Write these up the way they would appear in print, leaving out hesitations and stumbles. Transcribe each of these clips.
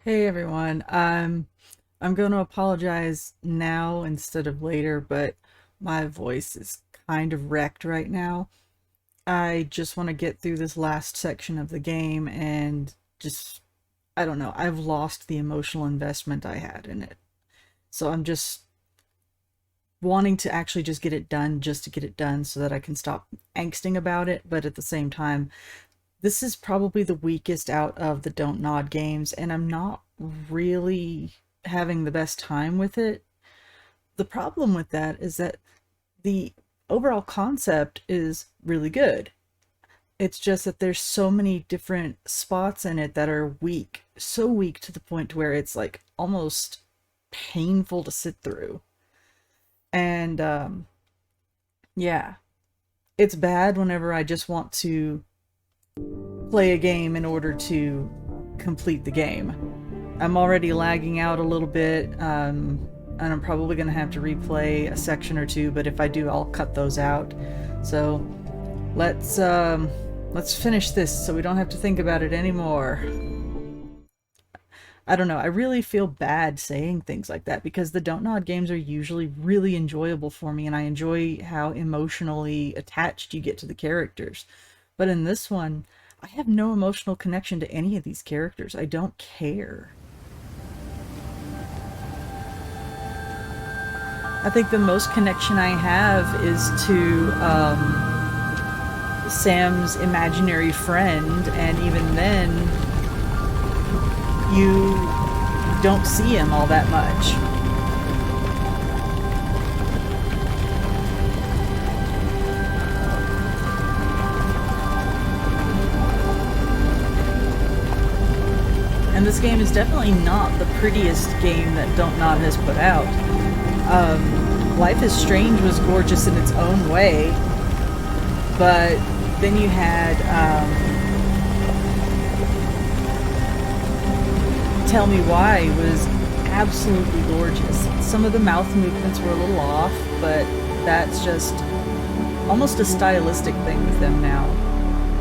Hey everyone. I'm going to apologize now instead of later, but my voice is kind of wrecked right now. I just want to get through this last section of the game and just, I don't know, I've lost the emotional investment I had in it. So I'm just wanting to actually just get it done just to get it done so that I can stop angsting about it, but at the same time, this is probably the weakest out of the Don't Nod games, and I'm not really having the best time with it. The problem with that is that the overall concept is really good. It's just that there's so many different spots in it that are weak, so weak to the point where it's like almost painful to sit through. And yeah, it's bad whenever I just want to play a game in order to complete the game. I'm already lagging out a little bit, and I'm probably going to have to replay a section or two, but if I do, I'll cut those out. So let's finish this so we don't have to think about it anymore. I don't know, I really feel bad saying things like that because the Don't Nod games are usually really enjoyable for me and I enjoy how emotionally attached you get to the characters. But in this one, I have no emotional connection to any of these characters. I don't care. I think the most connection I have is to Sam's imaginary friend, and even then, you don't see him all that much. And this game is definitely not the prettiest game that Don't Nod has put out. Life is Strange was gorgeous in its own way, but then you had Tell Me Why was absolutely gorgeous. Some of the mouth movements were a little off, but that's just almost a stylistic thing with them now.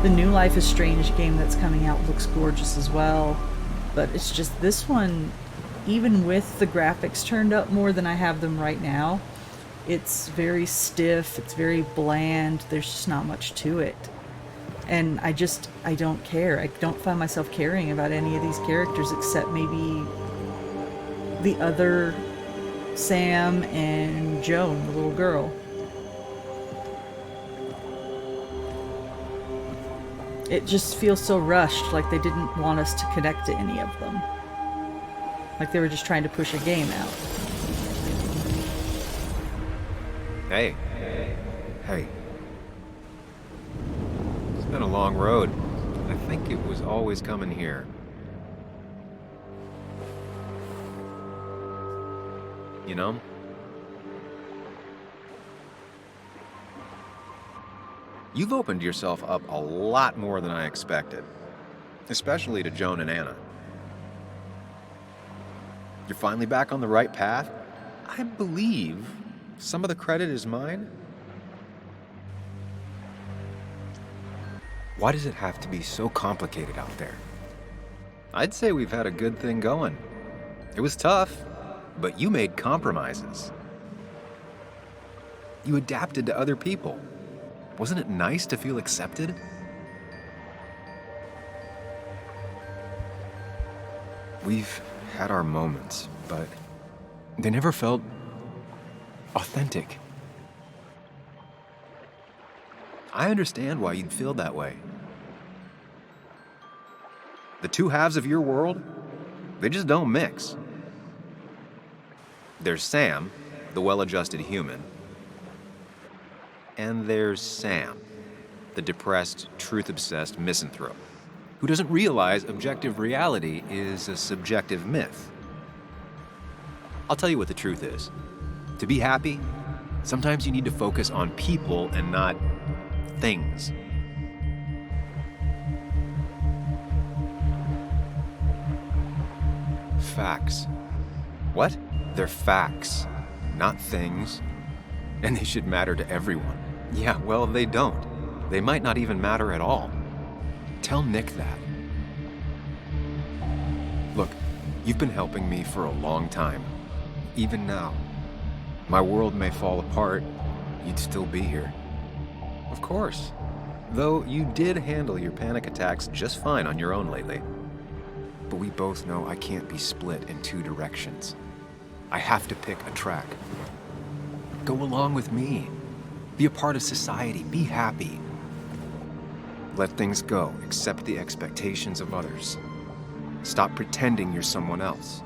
The new Life is Strange game that's coming out looks gorgeous as well, but it's just this one, even with the graphics turned up more than I have them right now, it's very stiff, it's very bland, there's just not much to it. And I don't care. I don't find myself caring about any of these characters except maybe the other Sam and Joan, the little girl. It just feels so rushed, like they didn't want us to connect to any of them. Like they were just trying to push a game out. Hey. Hey. It's been a long road. I think it was always coming here. You know? You've opened yourself up a lot more than I expected. Especially to Joan and Anna. You're finally back on the right path? I believe some of the credit is mine. Why does it have to be so complicated out there? I'd say we've had a good thing going. It was tough, but you made compromises. You adapted to other people. Wasn't it nice to feel accepted? We've had our moments, but they never felt authentic. I understand why you'd feel that way. The two halves of your world, they just don't mix. There's Sam, the well-adjusted human, and there's Sam, the depressed, truth-obsessed misanthrope, who doesn't realize objective reality is a subjective myth. I'll tell you what the truth is. To be happy, sometimes you need to focus on people and not things. Facts. What? They're facts, not things. And they should matter to everyone. Yeah, well, they don't. They might not even matter at all. Tell Nick that. Look, you've been helping me for a long time. Even now. My world may fall apart, you'd still be here. Of course. Though you did handle your panic attacks just fine on your own lately. But we both know I can't be split in two directions. I have to pick a track. Go along with me. Be a part of society. Be happy. Let things go. Accept the expectations of others. Stop pretending you're someone else.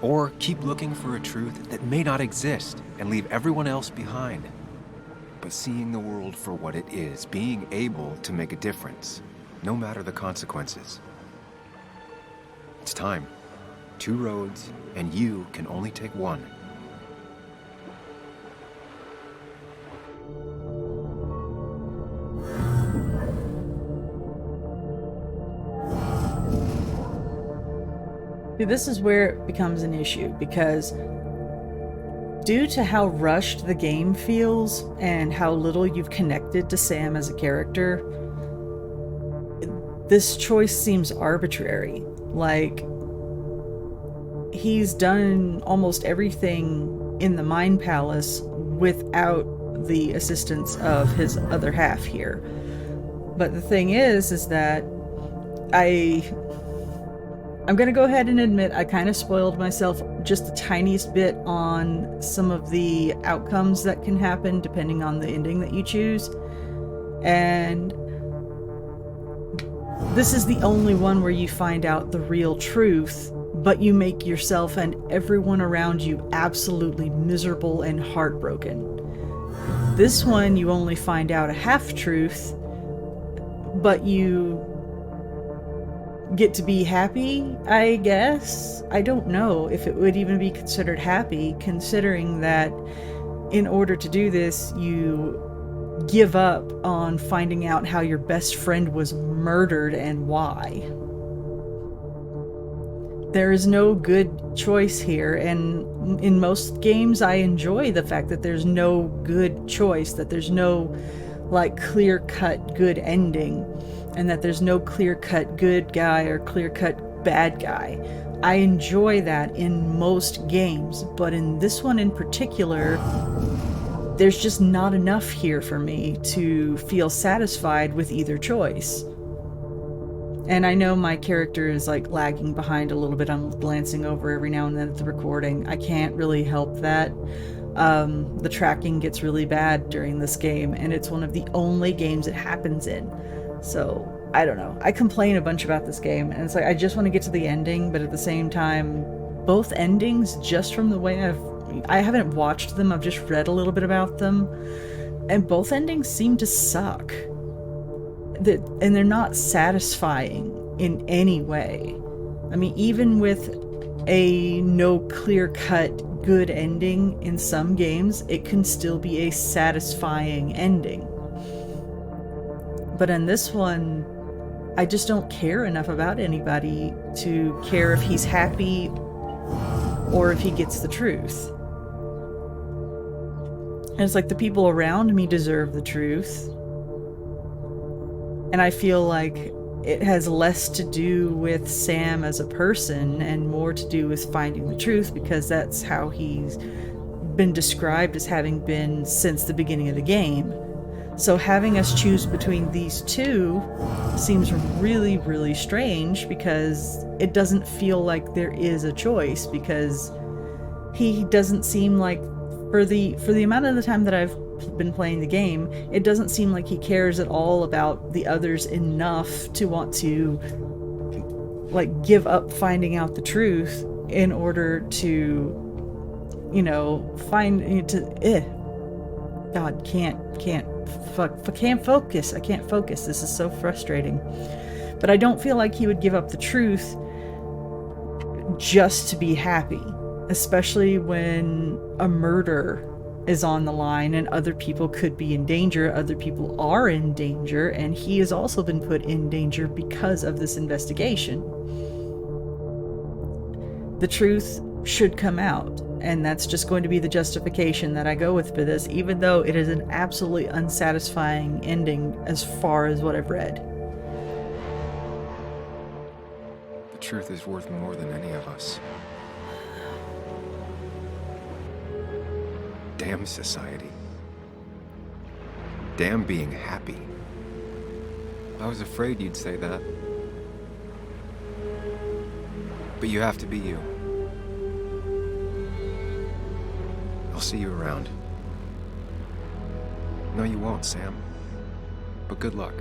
Or keep looking for a truth that may not exist and leave everyone else behind. But seeing the world for what it is, being able to make a difference, no matter the consequences. It's time. 2 roads, and you can only take one. See, this is where it becomes an issue, because due to how rushed the game feels and how little you've connected to Sam as a character, this choice seems arbitrary. Like, he's done almost everything in the Mind Palace without the assistance of his other half here. But the thing is that I'm gonna go ahead and admit I kind of spoiled myself just the tiniest bit on some of the outcomes that can happen depending on the ending that you choose. And this is the only one where you find out the real truth, but you make yourself and everyone around you absolutely miserable and heartbroken. This one you only find out a half-truth, but you get to be happy, I guess? I don't know if it would even be considered happy, considering that in order to do this, you give up on finding out how your best friend was murdered and why. There is no good choice here, and in most games I enjoy the fact that there's no good choice, that there's no like clear-cut good ending, and that there's no clear-cut good guy or clear-cut bad guy. I enjoy that in most games, but in this one in particular, there's just not enough here for me to feel satisfied with either choice. And I know my character is like lagging behind a little bit. I'm glancing over every now and then at the recording. I can't really help that. The tracking gets really bad during this game, and it's one of the only games it happens in. So, I don't know. I complain a bunch about this game, and it's like I just want to get to the ending, but at the same time, both endings, just from the way I haven't watched them, I've just read a little bit about them, and both endings seem to suck. And they're not satisfying in any way. I mean, even with a no clear-cut good ending in some games, it can still be a satisfying ending. But in this one, I just don't care enough about anybody to care if he's happy or if he gets the truth. And it's like the people around me deserve the truth. And I feel like it has less to do with Sam as a person and more to do with finding the truth, because that's how he's been described as having been since the beginning of the game. So having us choose between these two seems really, really strange, because it doesn't feel like there is a choice, because he doesn't seem like, for the amount of the time that I've been playing the game, it doesn't seem like he cares at all about the others enough to want to like give up finding out the truth in order to, you know, God, can't focus. I can't focus. This is so frustrating. But I don't feel like he would give up the truth just to be happy, especially when a murder is on the line and other people could be in danger, other people are in danger, and he has also been put in danger because of this investigation. The truth should come out, and that's just going to be the justification that I go with for this, even though it is an absolutely unsatisfying ending as far as what I've read. The truth is worth more than any of us. Damn society. Damn being happy. I was afraid you'd say that. But you have to be you. I'll see you around. No, you won't, Sam. But good luck.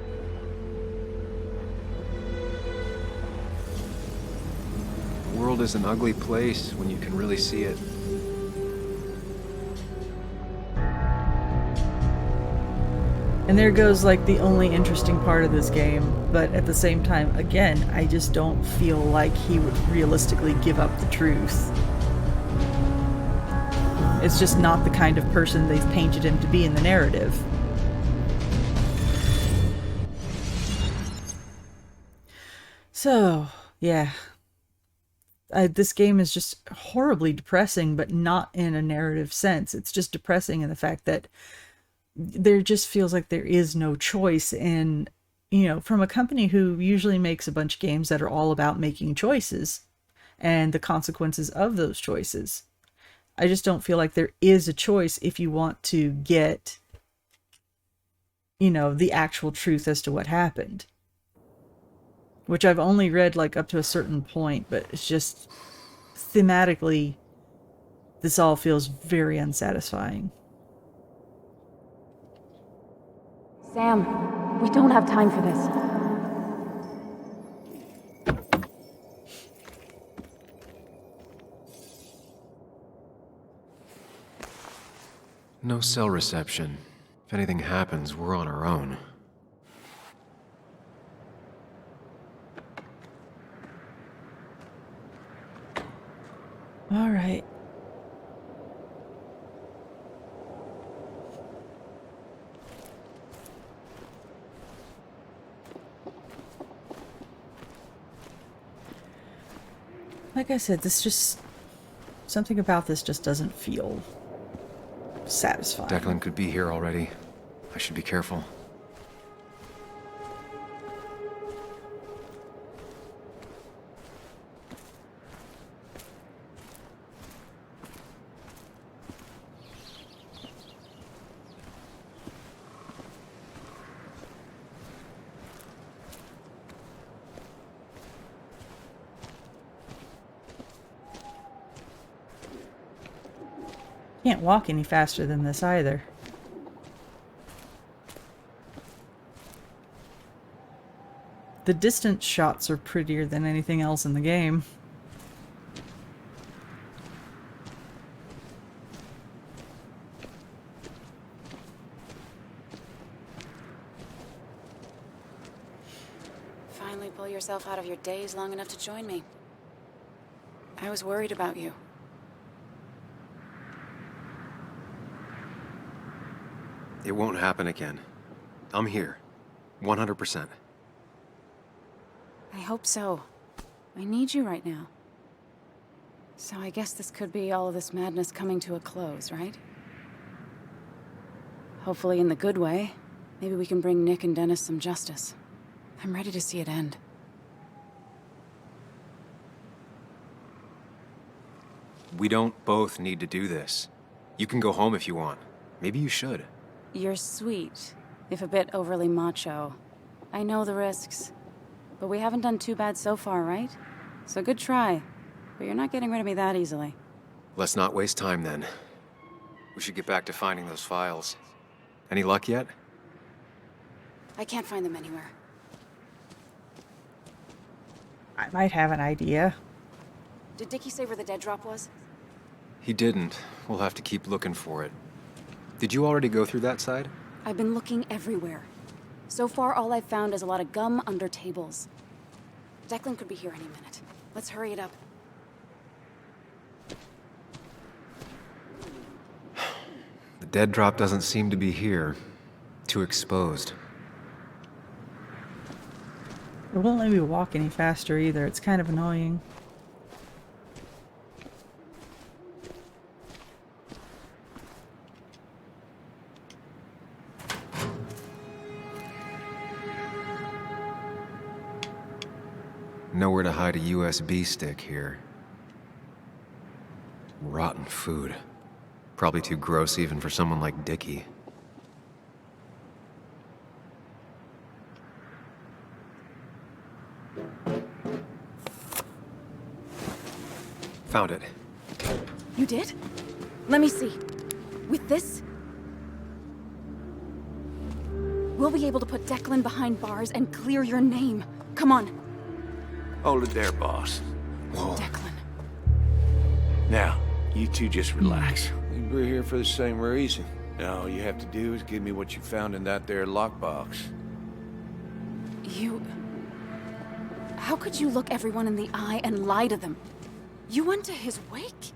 The world is an ugly place when you can really see it. And there goes like the only interesting part of this game, but at the same time, again, I just don't feel like he would realistically give up the truth. It's just not the kind of person they've painted him to be in the narrative. So, yeah. This game is just horribly depressing, but not in a narrative sense. It's just depressing in the fact that there just feels like there is no choice in, you know, from a company who usually makes a bunch of games that are all about making choices and the consequences of those choices. I just don't feel like there is a choice if you want to get, you know, the actual truth as to what happened. Which I've only read like up to a certain point, but it's just thematically, this all feels very unsatisfying. Sam, we don't have time for this. No cell reception. If anything happens, we're on our own. All right. Like I said, something about this just doesn't feel satisfying. Declan could be here already. I should be careful. Can't walk any faster than this either. The distance shots are prettier than anything else in the game. Finally pull yourself out of your daze long enough to join me. I was worried about you. It won't happen again. I'm here. 100%. I hope so. I need you right now. So I guess this could be all of this madness coming to a close, right? Hopefully in the good way. Maybe we can bring Nick and Dennis some justice. I'm ready to see it end. We don't both need to do this. You can go home if you want. Maybe you should. You're sweet, if a bit overly macho. I know the risks. But we haven't done too bad so far, right? So good try. But you're not getting rid of me that easily. Let's not waste time then. We should get back to finding those files. Any luck yet? I can't find them anywhere. I might have an idea. Did Dickie say where the dead drop was? He didn't. We'll have to keep looking for it. Did you already go through that side? I've been looking everywhere. So far, all I've found is a lot of gum under tables. Declan could be here any minute. Let's hurry it up. The dead drop doesn't seem to be here. Too exposed. It won't let me walk any faster either. It's kind of annoying. Nowhere to hide a USB stick here. Rotten food. Probably too gross even for someone like Dickie. Found it. You did? Let me see. With this, we'll be able to put Declan behind bars and clear your name. Come on. Hold it there, boss. Whoa. Declan. Now, you two just relax. We're here for the same reason. Now, all you have to do is give me what you found in that there lockbox. You... How could you look everyone in the eye and lie to them? You went to his wake?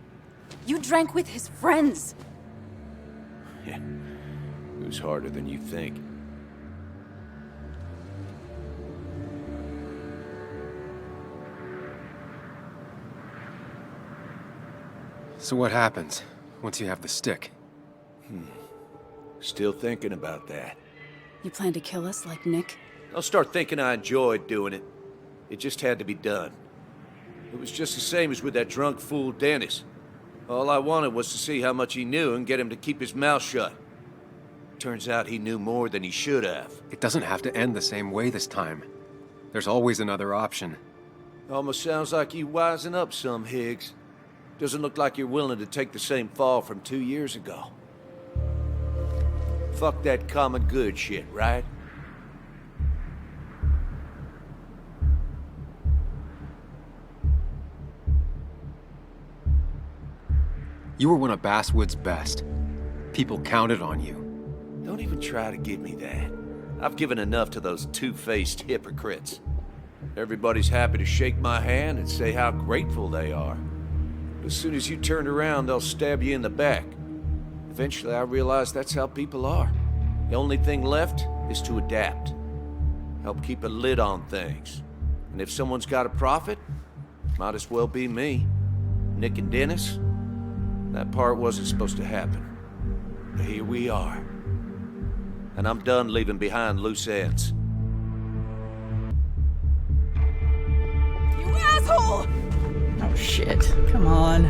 You drank with his friends. Yeah, it was harder than you think. So what happens once you have the stick? Still thinking about that. You plan to kill us like Nick? I'll start thinking I enjoyed doing it. It just had to be done. It was just the same as with that drunk fool Dennis. All I wanted was to see how much he knew and get him to keep his mouth shut. Turns out he knew more than he should have. It doesn't have to end the same way this time. There's always another option. Almost sounds like you wising up some, Higgs. Doesn't look like you're willing to take the same fall from 2 years ago. Fuck that common good shit, right? You were one of Basswood's best. People counted on you. Don't even try to give me that. I've given enough to those two-faced hypocrites. Everybody's happy to shake my hand and say how grateful they are. But as soon as you turn around, they'll stab you in the back. Eventually, I realized that's how people are. The only thing left is to adapt. Help keep a lid on things. And if someone's got a profit, might as well be me. Nick and Dennis, that part wasn't supposed to happen. But here we are. And I'm done leaving behind loose ends. You asshole! Oh shit. Come on.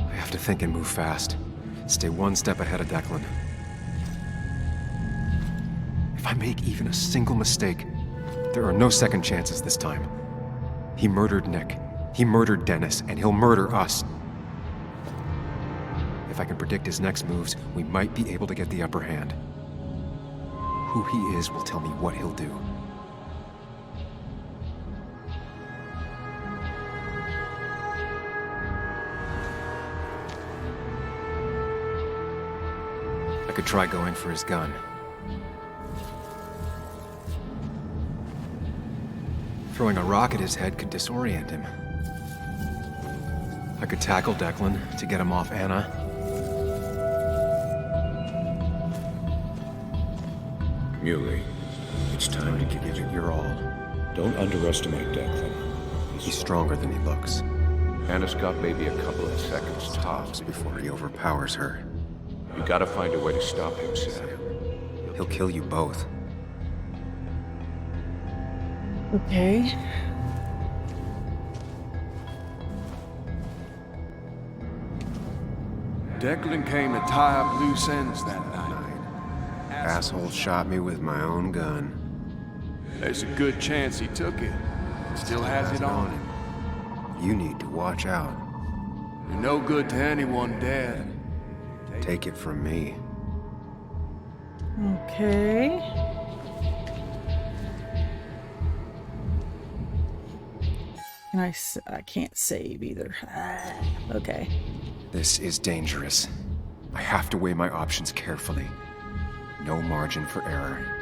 I have to think and move fast. Stay one step ahead of Declan. If I make even a single mistake, there are no second chances this time. He murdered Nick, he murdered Dennis, and he'll murder us. If I can predict his next moves, we might be able to get the upper hand. Who he is will tell me what he'll do. I could try going for his gun. Throwing a rock at his head could disorient him. I could tackle Declan to get him off Anna. Muley, it's time to give it your all. Don't underestimate Declan. He's stronger than he looks. Anna's got maybe a couple of seconds tops Before he overpowers her, You gotta find a way to stop him, Sam. he'll kill you both. Okay. Declan came to tie up loose ends that night. Asshole shot me with my own gun. There's a good chance he took it. Still has it on him. You need to watch out. You're no good to anyone dead. Take it from me. Okay. I can't save either. Okay. This is dangerous. I have to weigh my options carefully. No margin for error.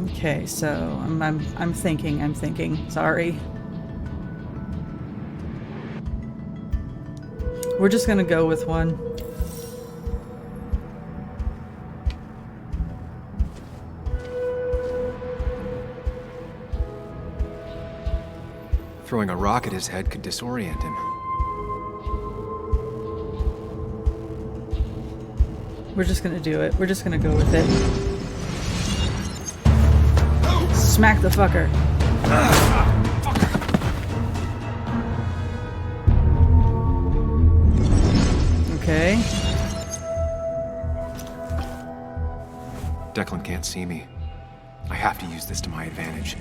Okay, so I'm thinking. Sorry. We're just gonna go with one. Throwing a rock at his head could disorient him. We're just gonna do it. We're just gonna go with it. Smack the fucker. Okay. Declan can't see me. I have to use this to my advantage.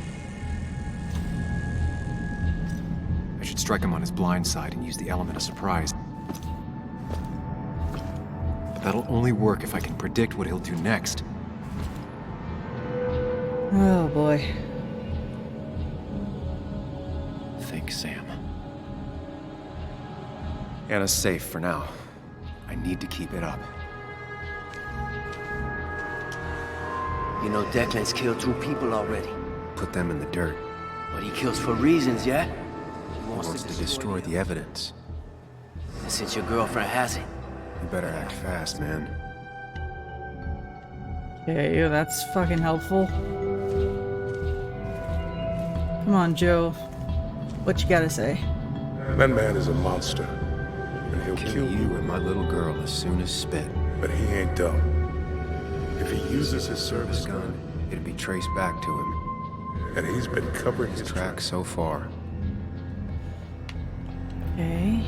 I should strike him on his blind side and use the element of surprise. But that'll only work if I can predict what he'll do next. Oh boy. Think, Sam. Anna's safe for now. I need to keep it up. You know Declan's killed 2 people already. Put them in the dirt. But he kills for reasons, yeah? He wants to destroy the evidence. And since your girlfriend has it, You better act fast, man. Okay, that's fucking helpful. Come on, Joe. What you gotta say? That man is a monster. And he'll Kill you and my little girl as soon as spit. But he ain't dumb. If he uses his service gun, It'd be traced back to him. and he's been covering his Track so far. Okay.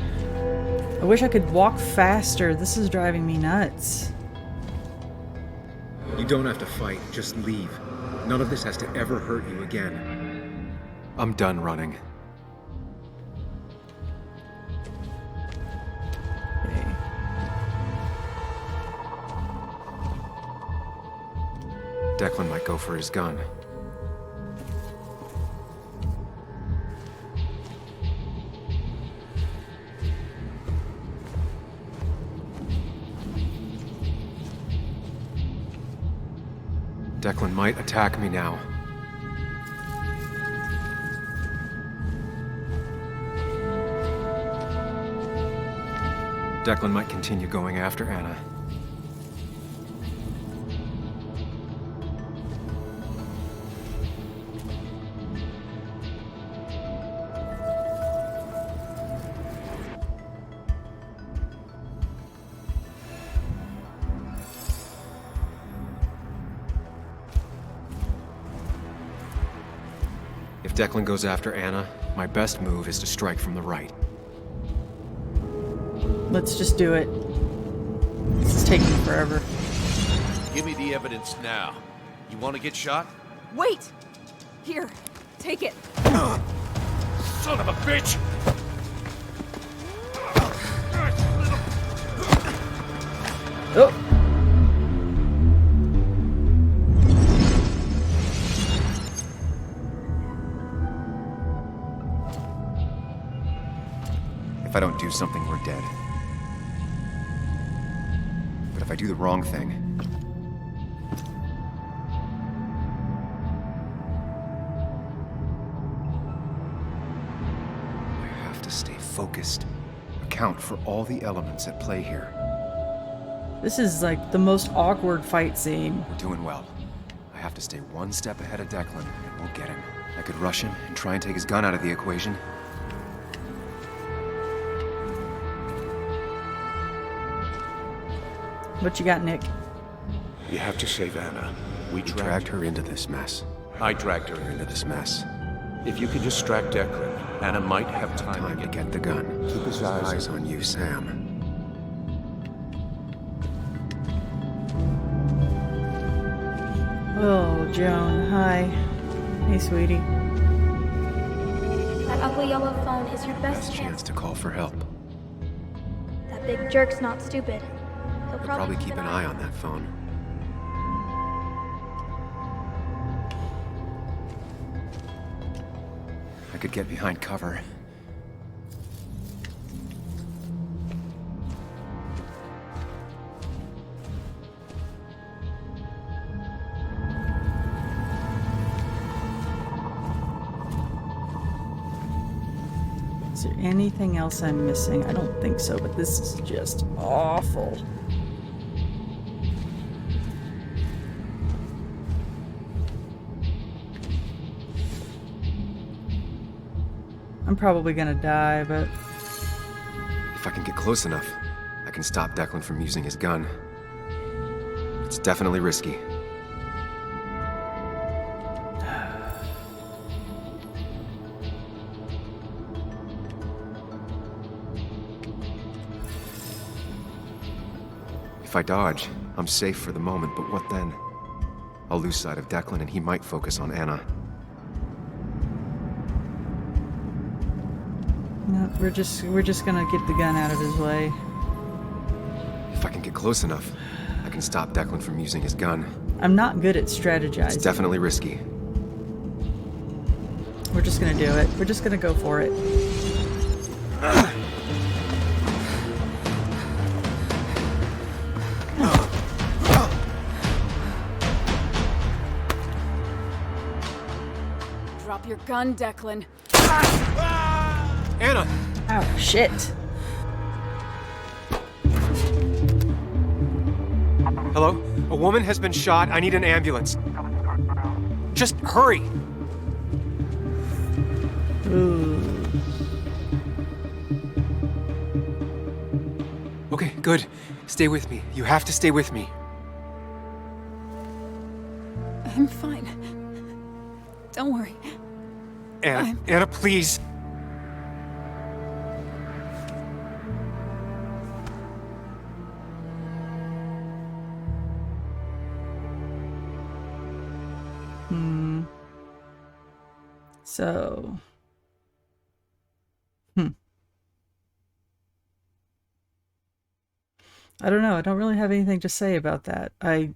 I wish I could walk faster. This is driving me nuts. You don't have to fight, just leave. None of this has to ever hurt you again. I'm done running. Okay. Declan might go for his gun. Declan might attack me now. Declan might continue going after Anna. If Declan goes after Anna, my best move is to strike from the right. Let's just do it. This is taking forever. Give me the evidence now. You want to get shot? Wait! Here, take it. Son of a bitch! Oh! If I don't do something, we're dead. But if I do the wrong thing... I have to stay focused. Account for all the elements at play here. This is like the most awkward fight scene. We're doing well. I have to stay one step ahead of Declan, and we'll get him. I could rush him and try and take his gun out of the equation. What you got, Nick? You have to save Anna. We dragged her into this mess. I dragged her Into this mess. If you could distract Declan, Anna might have Time to get the gun. Keep his eyes on you, Sam. Oh, Joan. Hi. Hey, sweetie. That ugly yellow phone is your best Chance to call for help. That big jerk's not stupid. He'll Probably keep an eye on that phone. I could get behind cover. Is there anything else I'm missing? I don't think so, but this is just awful. I'm probably gonna die, but... If I can get close enough, I can stop Declan from using his gun. It's definitely risky. If I dodge, I'm safe for the moment, but what then? I'll lose sight of Declan and he might focus on Anna. No, we're just gonna get the gun out of his way. If I can get close enough, I can stop Declan from using his gun. I'm not good at strategizing. It's definitely risky. We're just gonna do it. We're just gonna go for it. Drop your gun, Declan. Anna! Oh, shit. Hello? A woman has been shot. I need an ambulance. Just hurry! Ooh. Okay, good. Stay with me. You have to stay with me. I'm fine. Don't worry. Anna, Anna, please. So... I don't know. I don't really have anything to say about that. I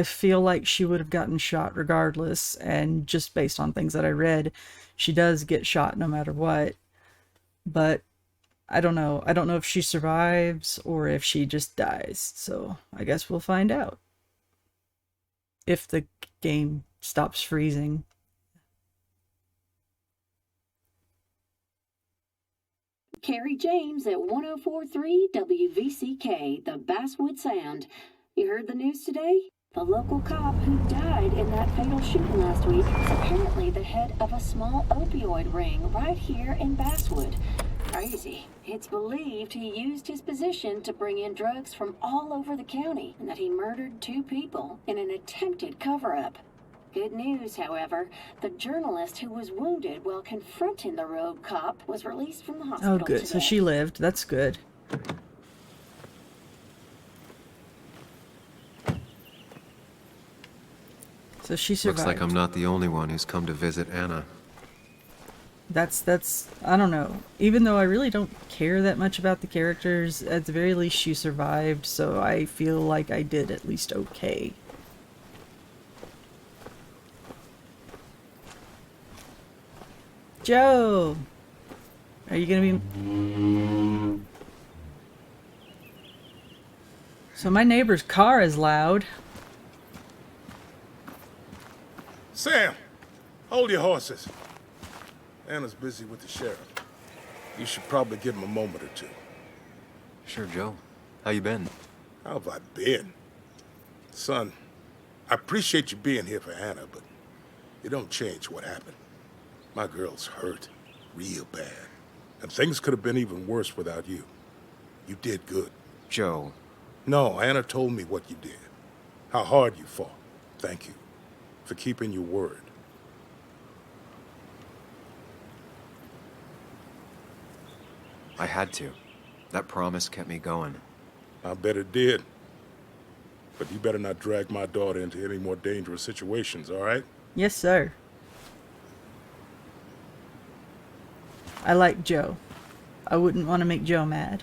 feel like she would have gotten shot regardless, and just based on things that I read, she does get shot no matter what. But I don't know. I don't know if she survives or if she just dies. So I guess we'll find out. If the game stops freezing. Carrie James at 104.3 WVCK, the Basswood Sound. You heard the news today? The local cop who died in that fatal shooting last week is apparently the head of a small opioid ring right here in Basswood. Crazy. It's believed he used his position to bring in drugs from all over the county and that he murdered 2 people in an attempted cover-up. Good news, however, the journalist who was wounded while confronting the rogue cop was released from the hospital. Oh, good. Today. So she lived. That's good. So she survived. Looks like I'm not the only one who's come to visit Anna. That's I don't know. Even though I really don't care that much about the characters, at the very least she survived, so I feel like I did at least okay. Joe! Are you gonna be... So my neighbor's car is loud. Sam! Hold your horses. Anna's busy with the sheriff. You should probably give him a moment or two. Sure, Joe. How you been? How have I been? Son, I appreciate you being here for Anna, but it don't change what happened. My girl's hurt, real bad. And things could have been even worse without you. You did good. Joe. No, Anna told me what you did. How hard you fought. Thank you for keeping your word. I had to. That promise kept me going. I bet it did. But you better not drag my daughter into any more dangerous situations, all right? Yes, sir. I like Joe. I wouldn't want to make Joe mad.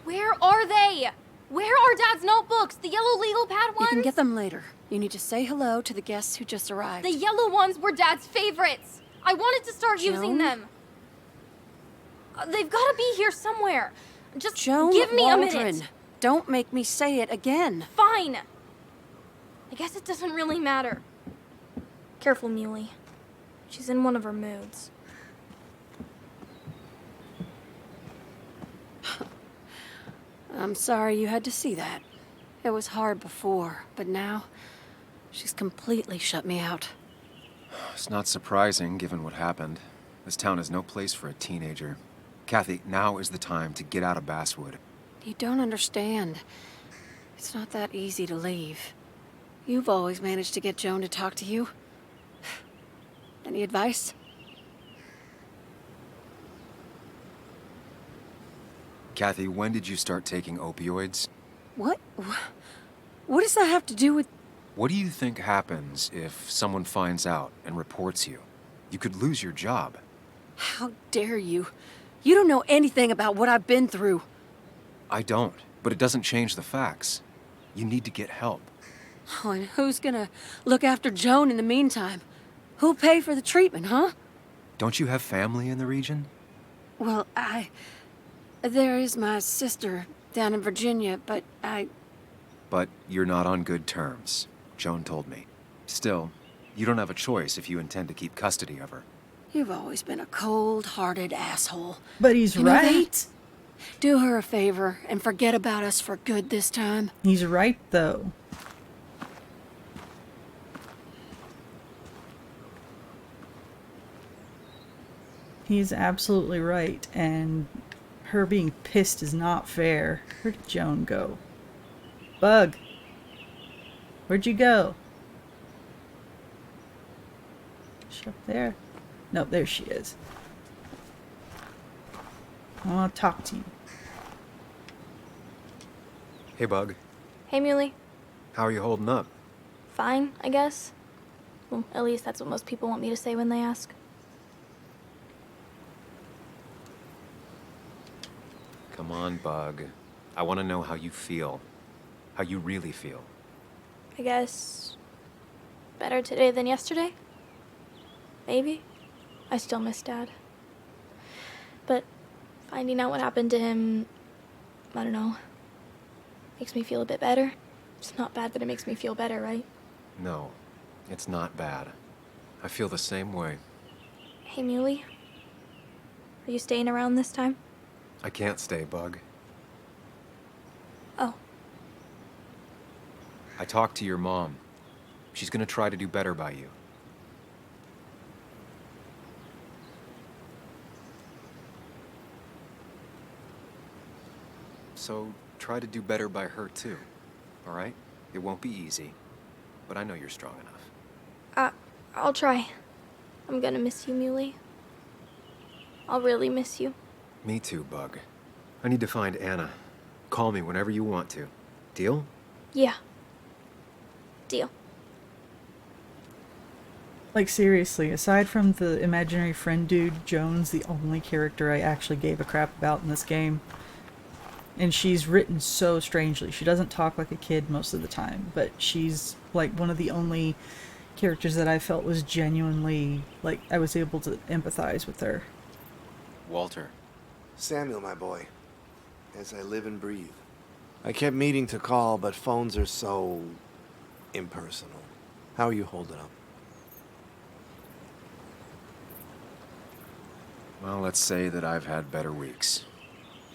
Where are they? Where are Dad's notebooks? The yellow legal pad ones? You can get them later. You need to say hello to the guests who just arrived. The yellow ones were Dad's favorites. I wanted to start using them. They've got to be here somewhere. Just Joan give me Waldron. a minute. Don't make me say it again. Fine. I guess it doesn't really matter. Careful, Muley. She's in one of her moods. I'm sorry you had to see that. It was hard before, but now she's completely shut me out. It's not surprising, given what happened. This town is no place for a teenager. Kathy, now is the time to get out of Basswood. You don't understand. It's not that easy to leave. You've always managed to get Joan to talk to you. Any advice? Kathy, when did you start taking opioids? What? What does that have to do with... What do you think happens if someone finds out and reports you? You could lose your job. How dare you? You don't know anything about what I've been through. I don't, but it doesn't change the facts. You need to get help. Oh, and who's gonna look after Joan in the meantime? Who'll pay for the treatment, huh? Don't you have family in the region? Well, there is my sister down in Virginia, but But you're not on good terms, Joan told me. Still, you don't have a choice if you intend to keep custody of her. You've always been a cold-hearted asshole. But he's right. Do her a favor and forget about us for good this time. He's right, though. He's absolutely right, and her being pissed is not fair. Where did Joan go? Bug! Where'd you go? Is she up there? Nope, there she is. I want to talk to you. Hey, Bug. Hey, Muley. How are you holding up? Fine, I guess. Well, at least that's what most people want me to say when they ask. Come on, Bug. I want to know how you feel. How you really feel. I guess... better today than yesterday? Maybe. I still miss Dad. But finding out what happened to him... I don't know. Makes me feel a bit better. It's not bad, but it makes me feel better, right? No, it's not bad. I feel the same way. Hey, Muley. Are you staying around this time? I can't stay, Bug. Oh. I talked to your mom. She's gonna try to do better by you. So, try to do better by her, too. All right? It won't be easy, but I know you're strong enough. I'll try. I'm gonna miss you, Muley. I'll really miss you. Me too, Bug. I need to find Anna. Call me whenever you want to. Deal? Yeah. Deal. Like, seriously, aside from the imaginary friend dude, Joan's the only character I actually gave a crap about in this game. And she's written so strangely. She doesn't talk like a kid most of the time, but she's like one of the only characters that I felt was genuinely, like, I was able to empathize with her. Walter. Samuel, my boy. As I live and breathe. I kept meaning to call, but phones are so... impersonal. How are you holding up? Well, let's say that I've had better weeks.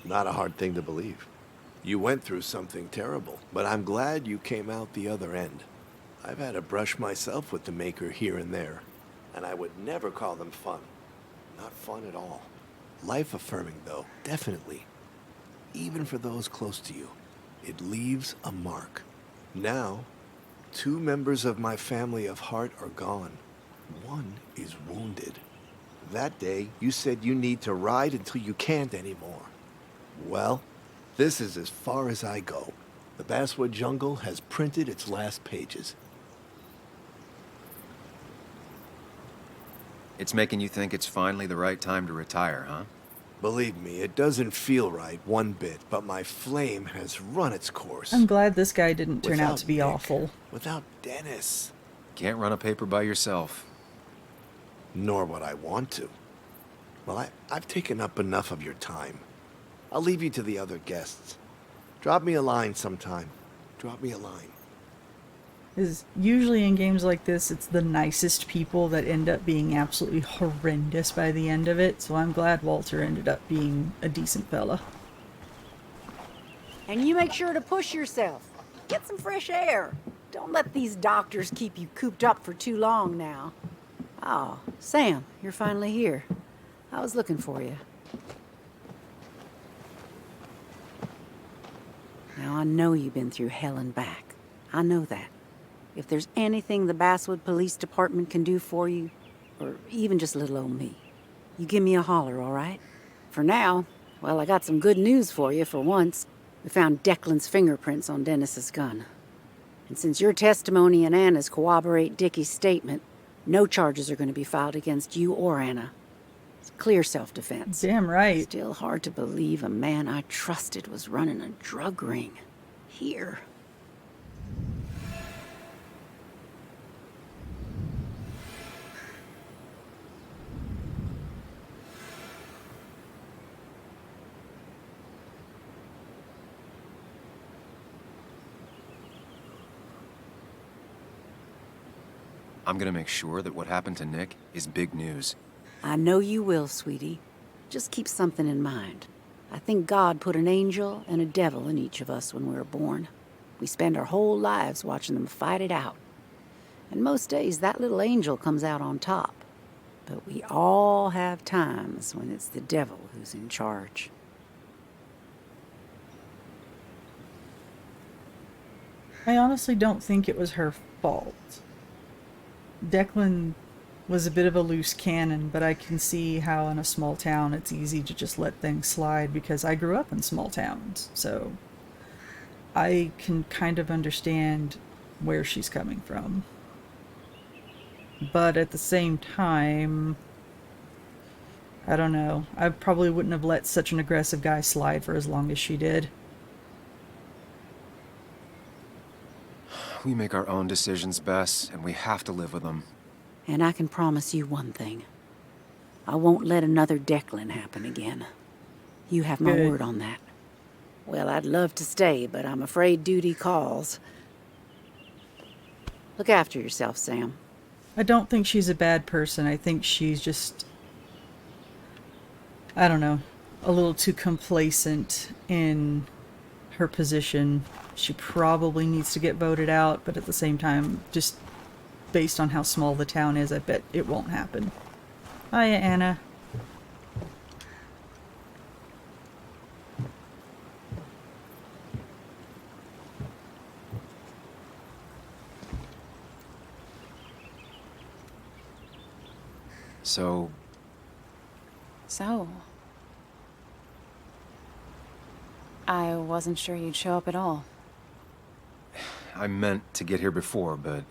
Not a hard thing to believe. You went through something terrible, but I'm glad you came out the other end. I've had a brush myself with the Maker here and there, and I would never call them fun. Not fun at all. Life-affirming, though, definitely. Even for those close to you, it leaves a mark. Now, 2 members of my family of heart are gone. One is wounded. That day, you said you need to ride until you can't anymore. Well, this is as far as I go. The Basswood Jungle has printed its last pages. It's making you think it's finally the right time to retire, huh? Believe me, it doesn't feel right one bit, but my flame has run its course. I'm glad this guy didn't turn out Without to be Nick, awful. Without Dennis. Can't run a paper by yourself. Nor would I want to. Well, I've taken up enough of your time. I'll leave you to the other guests. Drop me a line sometime. Drop me a line. Is usually in games like this, it's the nicest people that end up being absolutely horrendous by the end of it, so I'm glad Walter ended up being a decent fella. And you make sure to push yourself. Get some fresh air. Don't let these doctors keep you cooped up for too long now. Oh, Sam, you're finally here. I was looking for you. Now, I know you've been through hell and back. I know that. If there's anything the Basswood Police Department can do for you, or even just little old me, you give me a holler, all right? For now, well, I got some good news for you for once. We found Declan's fingerprints on Dennis's gun. And since your testimony and Anna's corroborate Dickie's statement, no charges are going to be filed against you or Anna. It's clear self-defense. Damn right. Still hard to believe a man I trusted was running a drug ring. Here. I'm gonna make sure that what happened to Nick is big news. I know you will, sweetie. Just keep something in mind. I think God put an angel and a devil in each of us when we were born. We spend our whole lives watching them fight it out. And most days, that little angel comes out on top. But we all have times when it's the devil who's in charge. I honestly don't think it was her fault. Declan was a bit of a loose cannon, but I can see how in a small town it's easy to just let things slide because I grew up in small towns, so I can kind of understand where she's coming from. But at the same time, I don't know. I probably wouldn't have let such an aggressive guy slide for as long as she did. We make our own decisions, Bess, and we have to live with them. And I can promise you one thing. I won't let another Declan happen again. You have my word on that. Well, I'd love to stay, but I'm afraid duty calls. Look after yourself, Sam. I don't think she's a bad person. I think she's just, I don't know, a little too complacent in her position. She probably needs to get voted out, but at the same time, just based on how small the town is, I bet it won't happen. Hiya, Anna. So, I wasn't sure you'd show up at all. I meant to get here before, but...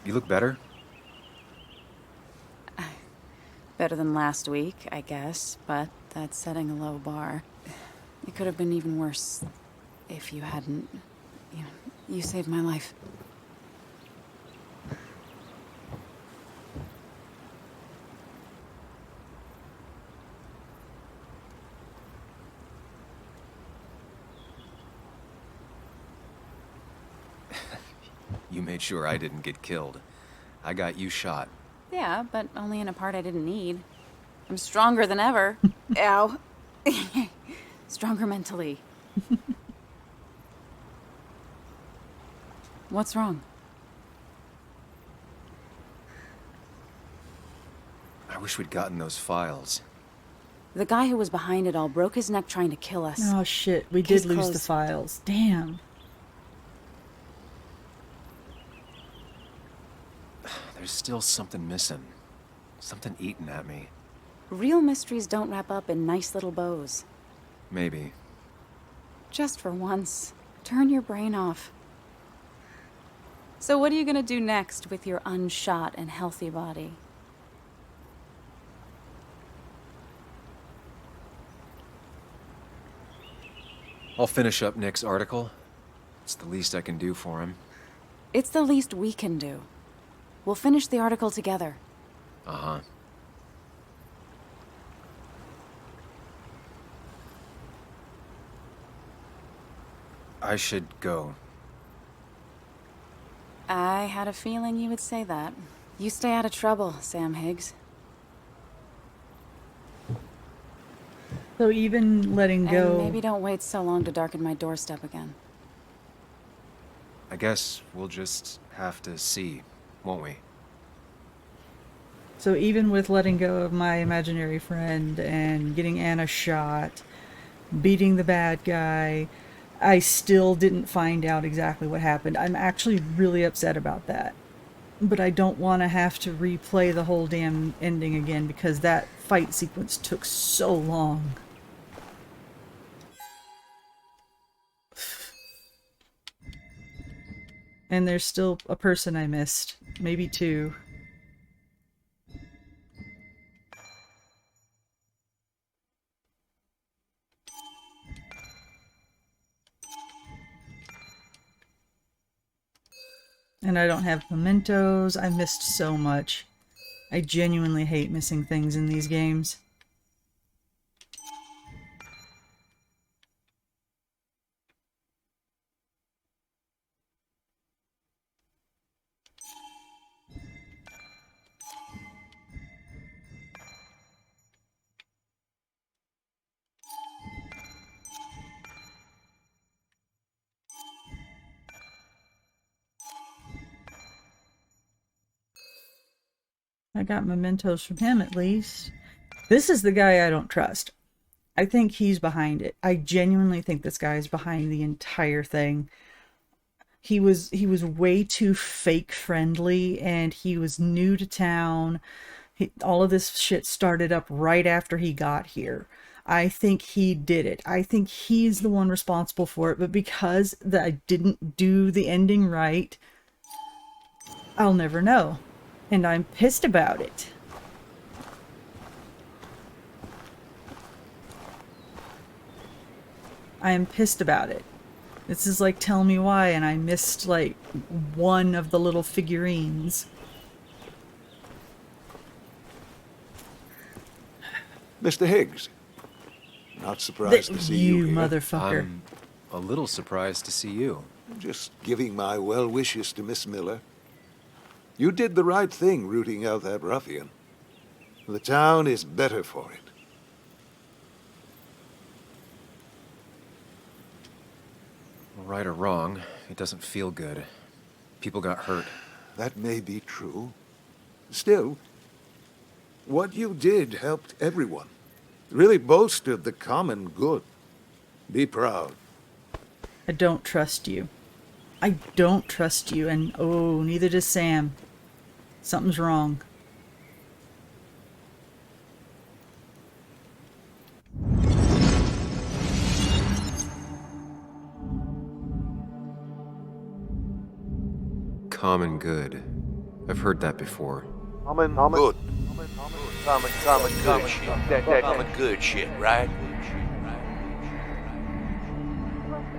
You look better? Better than last week, I guess, but that's setting a low bar. It could have been even worse if you hadn't... You saved my life. You made sure I didn't get killed. I got you shot. Yeah, but only in a part I didn't need. I'm stronger than ever. Ow. Stronger mentally. What's wrong? I wish we'd gotten those files. The guy who was behind it all broke his neck trying to kill us. Oh shit, we did lose the files. Damn. There's still something missing. Something eating at me. Real mysteries don't wrap up in nice little bows. Maybe. Just for once, turn your brain off. So what are you gonna do next with your unshot and healthy body? I'll finish up Nick's article. It's the least I can do for him. It's the least we can do. We'll finish the article together. Uh-huh. I should go. I had a feeling you would say that. You stay out of trouble, Sam Higgs. So even letting go... And maybe don't wait so long to darken my doorstep again. I guess we'll just have to see, won't we? So even with letting go of my imaginary friend and getting Anna shot, beating the bad guy, I still didn't find out exactly what happened. I'm actually really upset about that. But I don't want to have to replay the whole damn ending again because that fight sequence took so long. And there's still a person I missed. Maybe two. And I don't have mementos. I missed so much. I genuinely hate missing things in these games. I got mementos from him at least. This is the guy I don't trust. I think he's behind it. I genuinely think this guy is behind the entire thing. He was way too fake friendly, and he was new to town. All of this shit started up right after he got here. I think he did it. I think he's the one responsible for it, but because I didn't do the ending right, I'll never know. And I'm pissed about it. I am pissed about it. This is like Tell Me Why, and I missed like one of the little figurines. Mr. Higgs. Not surprised to see you here. Motherfucker. I'm a little surprised to see you. Just giving my well wishes to Miss Miller. You did the right thing rooting out that ruffian. The town is better for it. Right or wrong, it doesn't feel good. People got hurt. That may be true. Still, what you did helped everyone. Really bolstered the common good. Be proud. I don't trust you. I don't trust you, and oh, neither does Sam. Something's wrong. Common good. I've heard that before. Good. Common good shit, right?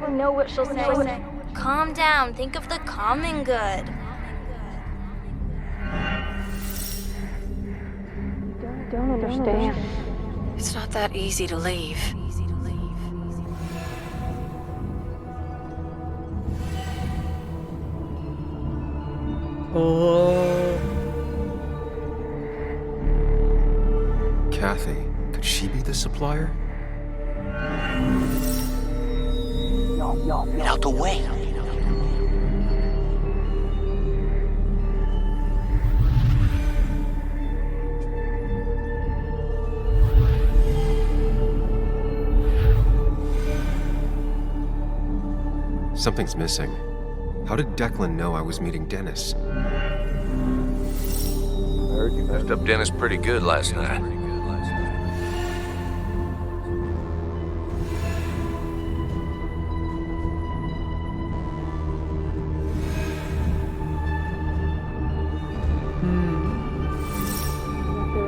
I know what she'll say. Calm down. Think of the common good. Don't understand. It's not that easy to leave. Oh. Kathy, could she be the supplier? Get out the way. Something's missing. How did Declan know I was meeting Dennis? Heard you messed up Dennis pretty good last night.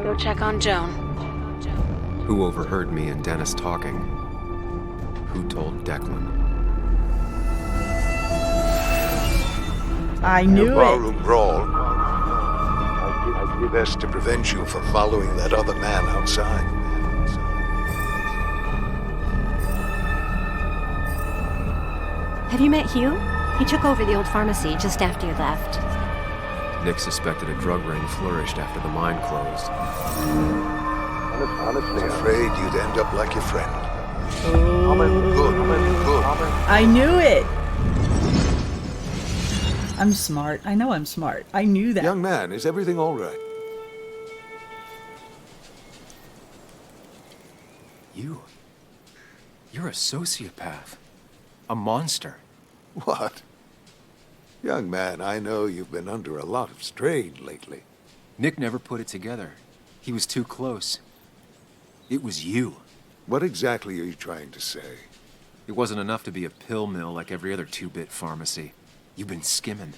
Go check on Joan. Who overheard me and Dennis talking? Who told Declan? I knew it. Barroom brawl. I did best to prevent you from following that other man outside. Have you met Hugh? He took over the old pharmacy just after you left. Nick suspected a drug ring flourished after the mine closed. Honestly, afraid you'd end up like your friend. Good. I knew it. I'm smart. I know I'm smart. I knew that. Young man, is everything all right? You're a sociopath. A monster. What? Young man, I know you've been under a lot of strain lately. Nick never put it together. He was too close. It was you. What exactly are you trying to say? It wasn't enough to be a pill mill like every other two-bit pharmacy. You've been skimming.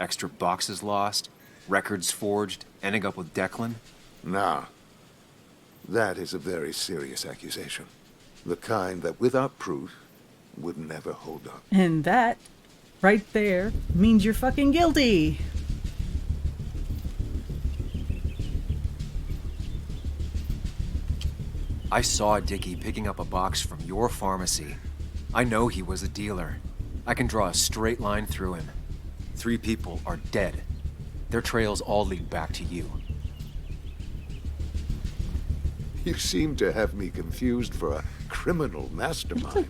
Extra boxes lost, records forged, ending up with Declan. Nah. That is a very serious accusation. The kind that, without proof, would never hold up. And that, right there, means you're fucking guilty. I saw Dickie picking up a box from your pharmacy. I know he was a dealer. I can draw a straight line through him. 3 people are dead. Their trails all lead back to you. You seem to have me confused for a criminal mastermind.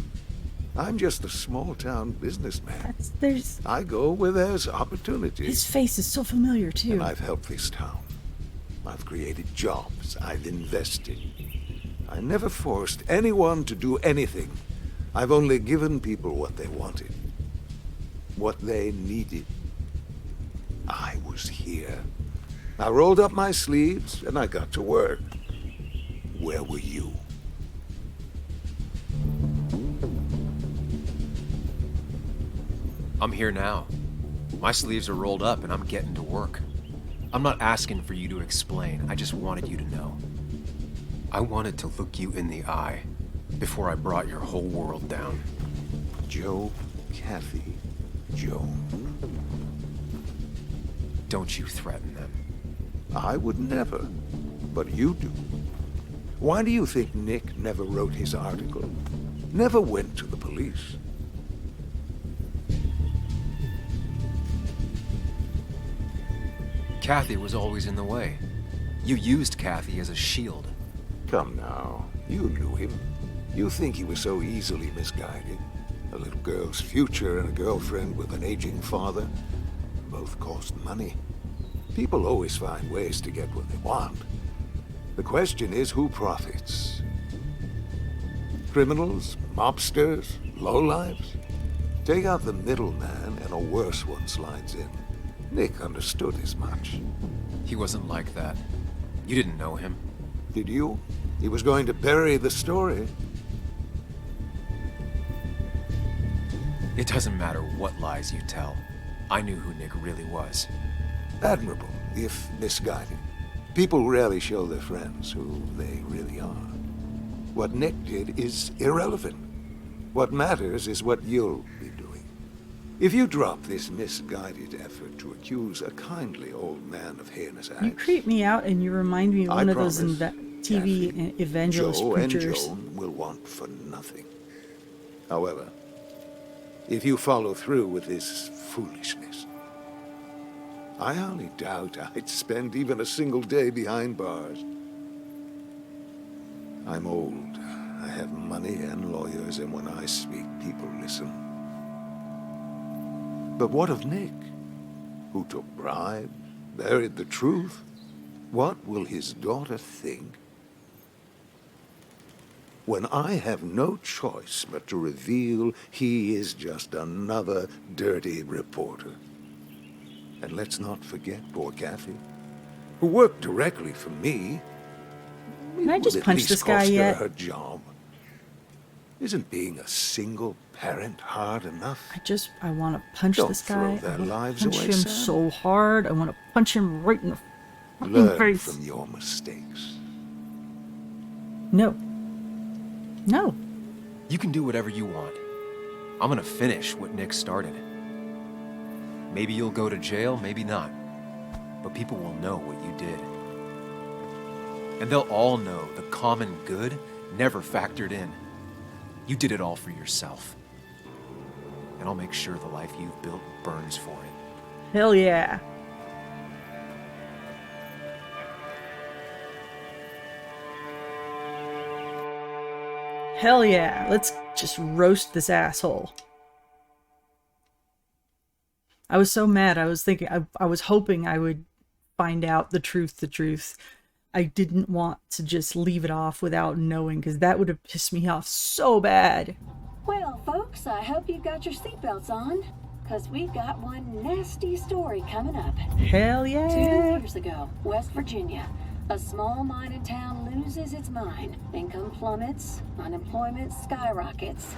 I'm just a small-town businessman. I go where there's opportunity. His face is so familiar, too. And I've helped this town. I've created jobs. I've invested. I never forced anyone to do anything. I've only given people what they wanted. What they needed. I was here. I rolled up my sleeves and I got to work. Where were you? I'm here now. My sleeves are rolled up and I'm getting to work. I'm not asking for you to explain. I just wanted you to know. I wanted to look you in the eye before I brought your whole world down. Joe, Kathy, Joan. Don't you threaten them. I would never, but you do. Why do you think Nick never wrote his article? Never went to the police? Kathy was always in the way. You used Kathy as a shield. Come now, you knew him. You think he was so easily misguided? A little girl's future and a girlfriend with an aging father. Both cost money. People always find ways to get what they want. The question is, who profits? Criminals? Mobsters? Lowlifes? Take out the middleman and a worse one slides in. Nick understood as much. He wasn't like that. You didn't know him. Did you? He was going to bury the story. It doesn't matter what lies you tell. I knew who Nick really was. Admirable, if misguided. People rarely show their friends who they really are. What Nick did is irrelevant. What matters is what you'll be doing. If you drop this misguided effort to accuse a kindly old man of heinous acts... You creep me out and you remind me of one of those TV Kathy, evangelist Joe preachers. and Joan will want for nothing. However, if you follow through with this foolishness, I hardly doubt I'd spend even a single day behind bars. I'm old. I have money and lawyers, and when I speak, people listen. But what of Nick, who took bribes, buried the truth? What will his daughter think when I have no choice but to reveal he is just another dirty reporter? And let's not forget poor Kathy, who worked directly for me. Can I just punch this guy yet? Her job. Isn't being a single parent hard enough? I want to punch Don't this guy. throw their I want lives to punch away, him Sam. so hard. I want to punch him right in the fucking Learn face. from your mistakes. No. No. You can do whatever you want. I'm gonna finish what Nick started. Maybe you'll go to jail, maybe not. But people will know what you did. And they'll all know the common good never factored in. You did it all for yourself. and I'll make sure the life you've built burns for it. Hell yeah. Hell yeah. Let's just roast this asshole. I was so mad. I was thinking, I was hoping I would find out the truth. I didn't want to just leave it off without knowing, because that would have pissed me off so bad. Well, folks, I hope you've got your seatbelts on, because we've got one nasty story coming up. Hell yeah. 2 years ago, West Virginia, a small mining town loses its mine. Income plummets, unemployment skyrockets.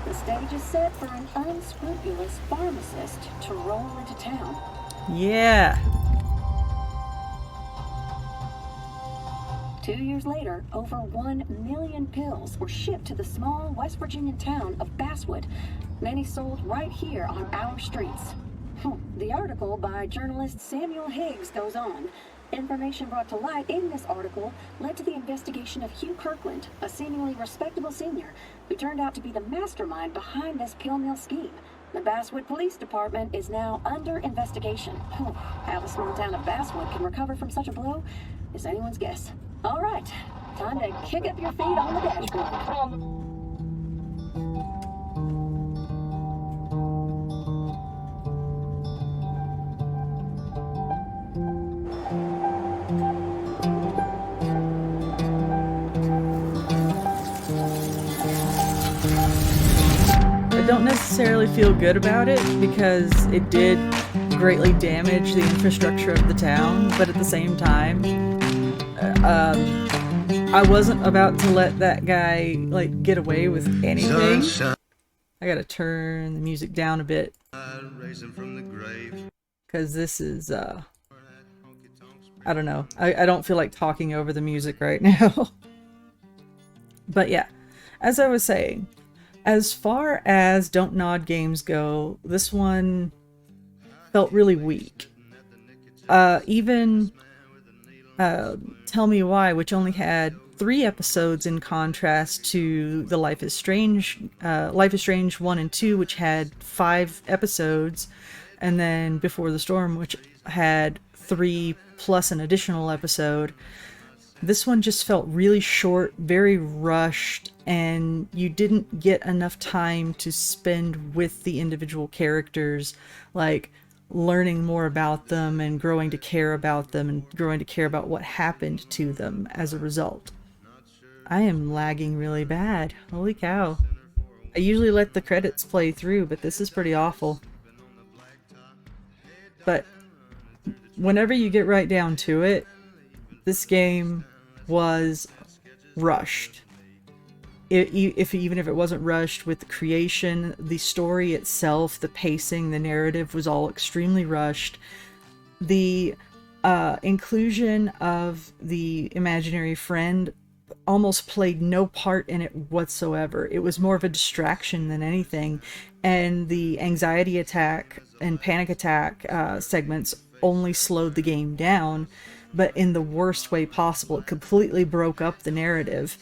The stage is set for an unscrupulous pharmacist to roll into town. Yeah. 2 years later, over 1 million pills were shipped to the small West Virginian town of Basswood, many sold right here on our streets. The article by journalist Samuel Higgs goes on. Information brought to light in this article led to the investigation of Hugh Kirkland, a seemingly respectable senior who turned out to be the mastermind behind this pill mill scheme. The Basswood Police Department is now under investigation. How the small town of Basswood can recover from such a blow is anyone's guess. All right, time to kick up your feet on the dashboard. I don't necessarily feel good about it because it did greatly damage the infrastructure of the town, but at the same time, I wasn't about to let that guy, like, get away with anything. I gotta turn the music down a bit, because this is, I don't know. I don't feel like talking over the music right now. But yeah, as I was saying, as far as DONTNOD games go, this one felt really weak. Even Tell Me Why, which only had 3 episodes in contrast to the Life is Strange 1 and 2, which had 5 episodes, and then Before the Storm, which had 3 plus an additional episode. This one just felt really short, very rushed, and you didn't get enough time to spend with the individual characters, like learning more about them and growing to care about them and growing to care about what happened to them as a result. I am lagging really bad. Holy cow. I usually let the credits play through, but this is pretty awful. But whenever you get right down to it, this game was rushed. Even if it wasn't rushed with the creation, the story itself, the pacing, the narrative was all extremely rushed. The inclusion of the imaginary friend almost played no part in it whatsoever. It was more of a distraction than anything, and the anxiety attack and panic attack segments only slowed the game down, but in the worst way possible. It completely broke up the narrative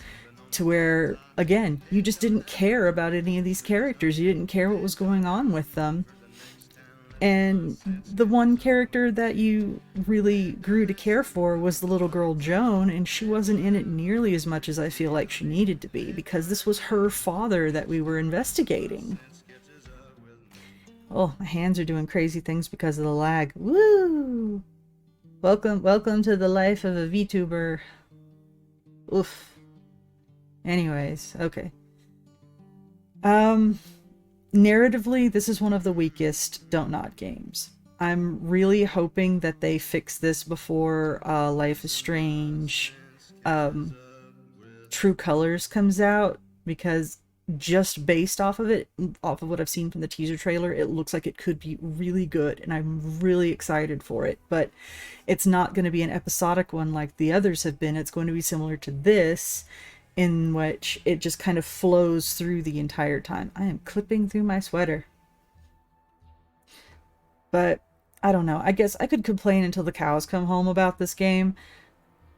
to where, again, you just didn't care about any of these characters. You didn't care what was going on with them. And the one character that you really grew to care for was the little girl Joan, and she wasn't in it nearly as much as I feel like she needed to be, because this was her father that we were investigating. Oh, my hands are doing crazy things because of the lag. Woo! Welcome to the life of a VTuber. Oof. Anyways, okay. Narratively, this is one of the weakest DONTNOD games. I'm really hoping that they fix this before Life is Strange True Colors comes out, because just based off of it, off of what I've seen from the teaser trailer, it looks like it could be really good, and I'm really excited for it. But it's not going to be an episodic one like the others have been. It's going to be similar to this, in which it just kind of flows through the entire time. I am clipping through my sweater. But I don't know. I guess I could complain until the cows come home about this game.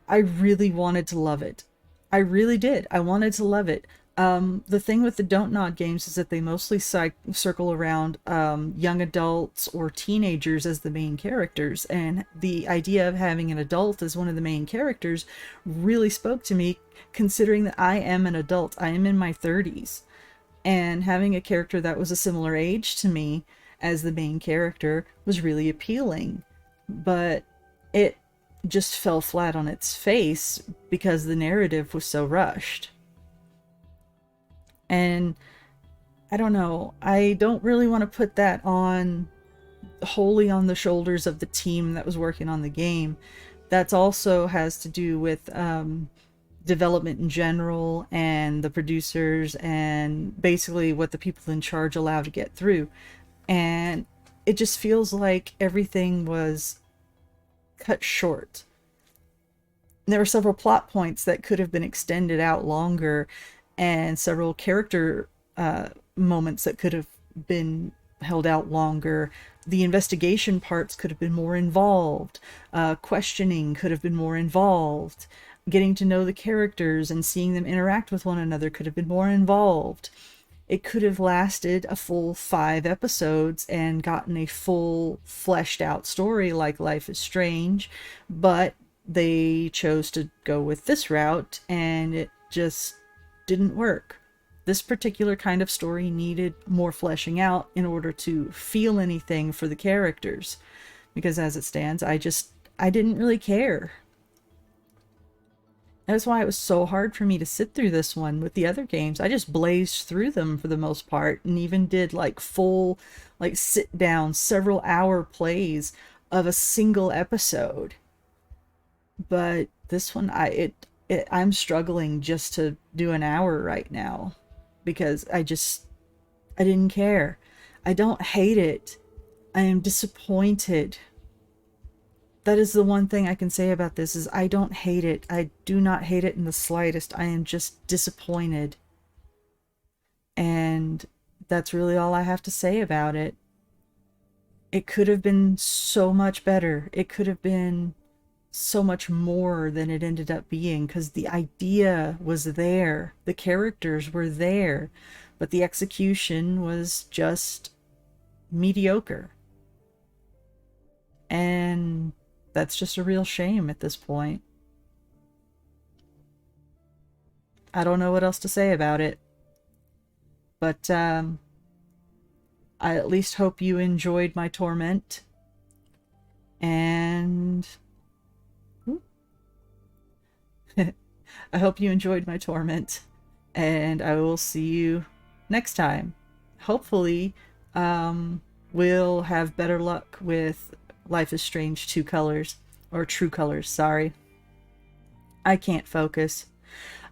I really wanted to love it. I really did. I wanted to love it. The thing with the DONTNOD games is that they mostly circle around young adults or teenagers as the main characters, and the idea of having an adult as one of the main characters really spoke to me, considering that I am an adult. I am in my 30s, and having a character that was a similar age to me as the main character was really appealing. But it just fell flat on its face because the narrative was so rushed. And I don't know, I don't really want to put that on wholly on the shoulders of the team that was working on the game. That's also has to do with development in general and the producers and basically what the people in charge allow to get through. And it just feels like everything was cut short. There were several plot points that could have been extended out longer, and several character moments that could have been held out longer. The investigation parts could have been more involved. Questioning could have been more involved. Getting to know the characters and seeing them interact with one another could have been more involved. It could have lasted a full 5 episodes and gotten a full fleshed out story like Life is Strange, but they chose to go with this route and it just didn't work. This particular kind of story needed more fleshing out in order to feel anything for the characters, because as it stands, I didn't really care. That's why it was so hard for me to sit through this one. With the other games, I just blazed through them for the most part, and even did like full, like sit down, several hour plays of a single episode. But this one, I'm struggling just to do an hour right now, because I didn't care. I don't hate it. I am disappointed. That is the one thing I can say about this, is I don't hate it. I do not hate it in the slightest. I am just disappointed. And that's really all I have to say about it. It could have been so much better. It could have been so much more than it ended up being, because the idea was there. The characters were there. But the execution was just mediocre. And that's just a real shame at this point. I don't know what else to say about it. But I at least hope you enjoyed my torment. And I hope you enjoyed my torment. And I will see you next time. Hopefully, we'll have better luck with Life is Strange True Colors, sorry. I can't focus.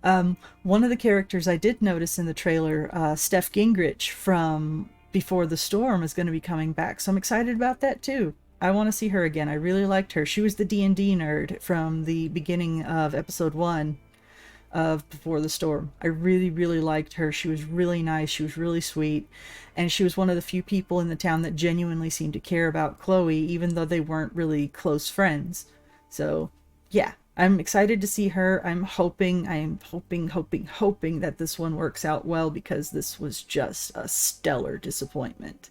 One of the characters I did notice in the trailer, Steph Gingrich from Before the Storm, is going to be coming back, so I'm excited about that too. I want to see her again. I really liked her. She was the D&D nerd from the beginning of episode 1 of Before the Storm. I really, really liked her. She was really nice. She was really sweet. And she was one of the few people in the town that genuinely seemed to care about Chloe, even though they weren't really close friends. So, yeah. I'm excited to see her. I'm hoping that this one works out well, because this was just a stellar disappointment.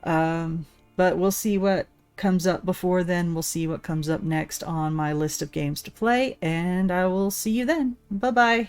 But we'll see what comes up before then. We'll see what comes up next on my list of games to play, and I will see you then. Bye-bye.